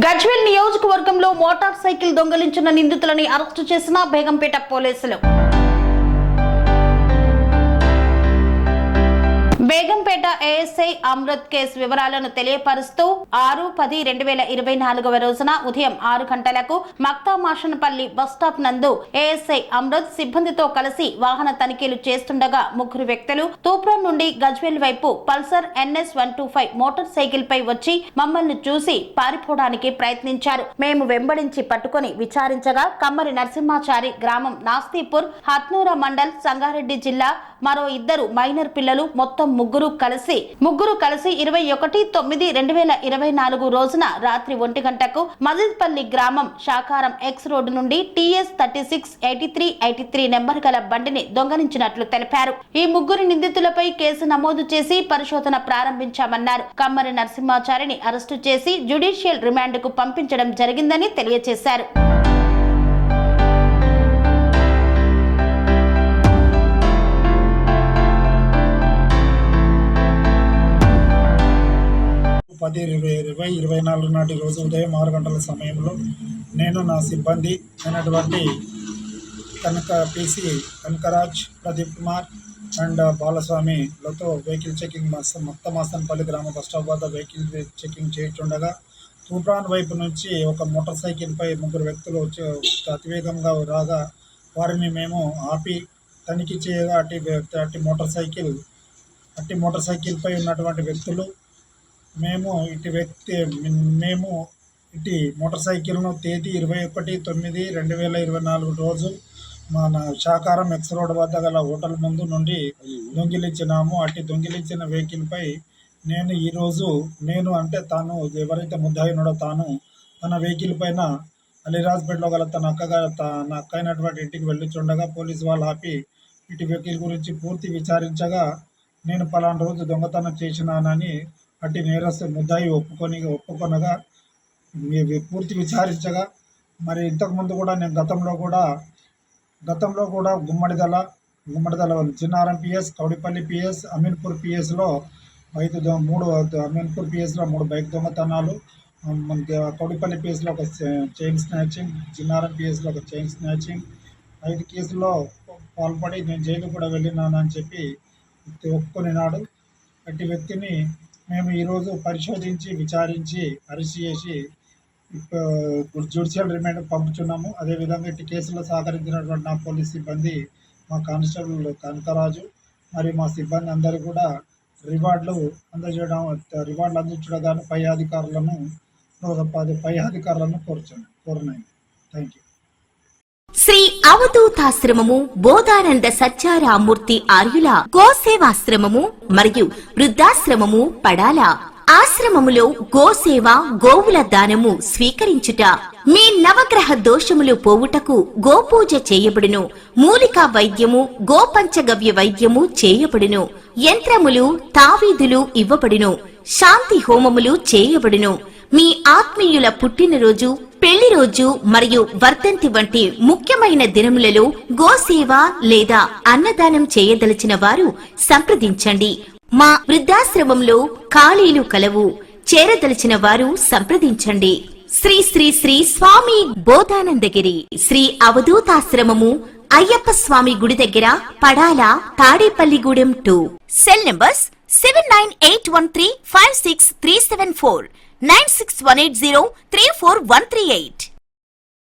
గజ్వేల్ నియోజకవర్గంలో motor cycle దొంగిలించిన నిందితులని arrest చేసిన బేగంపేట పోలీసులు. బేగంపేట ఏఎస్ఐ అమృత్ కేసు వివరాలను తెలియపరుస్తూ 6/10/2024 రోజున ఉదయం 6 గంటలకు మక్తా మాషన్పల్లి బస్టాప్ నందు ఏఎస్ఐ అమృత్ సిబ్బందితో కలిసి వాహన తనిఖీలు చేస్తుండగా ముగ్గురు వ్యక్తులు తూప్రాన్ నుండి గజ్వేల్ వైపు పల్సర్ NS 125 మోటార్ సైకిల్ పై వచ్చి మమ్మల్ని చూసి పారిపోవడానికి ప్రయత్నించారు. మేము వెంబడించి పట్టుకుని విచారించగా కమ్మరి నరసింహాచారి గ్రామం నాస్తీపూర్ హత్నూరా మండల్ సంగారెడ్డి జిల్లా మరో ఇద్దరు మైనర్ పిల్లలు మొత్తం ముగ్గురు కలిసి 21/9/2024 రోజున రాత్రి 1 గంటకు మజిద్పల్లి గ్రామం శాకారం ఎక్స్ రోడ్డు నుండి TS 368383 నెంబర్ గల బండిని దొంగలించినట్లు తెలిపారు. ఈ ముగ్గురు నిందితులపై కేసు నమోదు చేసి పరిశోధన ప్రారంభించామన్నారు. కమ్మరి నరసింహాచారిని అరెస్టు చేసి జ్యుడిషియల్ రిమాండ్ కు పంపించడం జరిగిందని తెలియజేశారు. నాటి రోజు ఉదయం 6 గంటల సమయంలో నేను నా సిబ్బంది అయినటువంటి కనకరాజ్, ప్రదీప్ కుమార్ అండ్ బాలస్వామిలతో వెహికల్ చెకింగ్ మక్తమాసన్పల్లి గ్రామ బస్టాప్ వద్ద వెహికల్ చెకింగ్ చేస్తుండగా తూప్రాన్ వైపు నుంచి ఒక మోటార్ సైకిల్ పై ముగ్గురు వ్యక్తులు వచ్చి అతివేగంగా రాగా వారిని మేము ఆపి తనిఖీ చేయగా అట్టి మోటార్ సైకిల్ పై ఉన్నటువంటి వ్యక్తులు మేము ఇటు మోటార్ సైకిల్ను తేదీ 21/9/2024 రోజు మన శాకారం ఎక్స్ రోడ్ వద్ద గల హోటల్ ముందు నుండి దొంగిలించినాము. అట్టి దొంగిలించిన వెహికల్పై నేను అంటే తాను ఎవరైతే ముద్దాయి ఉన్నాడో తాను తన వెహికల్ పైన అలీరాజ్పేటలో గల తన అక్క అయినటువంటి ఇంటికి వెళ్ళిచుండగా పోలీసు వాళ్ళు ఆపి ఇటు వెహికల్ గురించి పూర్తి విచారించగా నేను పలానా రోజు దొంగతనం చేసినానని అట్టి నేరస్తు ముద్దాయి ఒప్పుకొనగా పూర్తి విచారించగా మరి ఇంతకుముందు కూడా నేను గతంలో కూడా గుమ్మడిదల చిన్నారం PS, కౌడిపల్లి PS, అమీన్పూర్ PSలో అమీన్పూర్ PSలో 3 బైక్ దొంగతనాలు, కౌడిపల్లి PSలో ఒక చైన్ స్నాచింగ్, చిన్నారం PSలో ఒక చైన్ స్నాచింగ్ 5 కేసుల్లో పాల్పడి నేను జైలు కూడా వెళ్ళినానని చెప్పి ఒప్పుకొనినాడు. అట్టి వ్యక్తిని మేము ఈరోజు పరిశోధించి విచారించి అరెస్ట్ చేసి జ్యుడిషియల్ రిమాండ్ పంపుతున్నాము. అదేవిధంగా ఇటు కేసులో సహకరించినటువంటి నా పోలీస్ సిబ్బంది, మా కానిస్టేబుల్ కనకరాజు మరియు మా సిబ్బంది అందరూ కూడా రివార్డులు అందించడం పై అధికారులను కోరుతున్నాయి. Thank you. శ్రీ అవధూతాశ్రమము, బోధానంద సత్యారామూర్తి ఆర్యుల గోసేవాశ్రమము మరియు వృద్ధాశ్రమము పడాల. ఆశ్రమములో గోసేవ, గోవుల దానము స్వీకరించుట, మీ నవగ్రహ దోషములు పోవుటకు గోపూజ చేయబడును. మూలికా వైద్యము, గోపంచగవ్య వైద్యము చేయబడును. యంత్రములు, తావీదులు ఇవ్వబడును. శాంతి హోమములు చేయబడును. మీ ఆత్మీయుల పుట్టినరోజు, పెళ్లి రోజు మరియు వర్ధంతి వంటి ముఖ్యమైన దినములలో గోసేవ లేదా అన్నదానం చేయదలిచిన వారు సంప్రదించండి. మా వృద్ధాశ్రమంలో ఖాళీలు కలవు. చేరదలిచిన వారు సంప్రదించండి. శ్రీ శ్రీ శ్రీ స్వామి బోధానందగిరి శ్రీ అవధూతాశ్రమము, అయ్యప్ప స్వామి గుడి దగ్గర, పడాల, తాడేపల్లిగూడెం 2. Cell numbers 7981356374, 96180341138.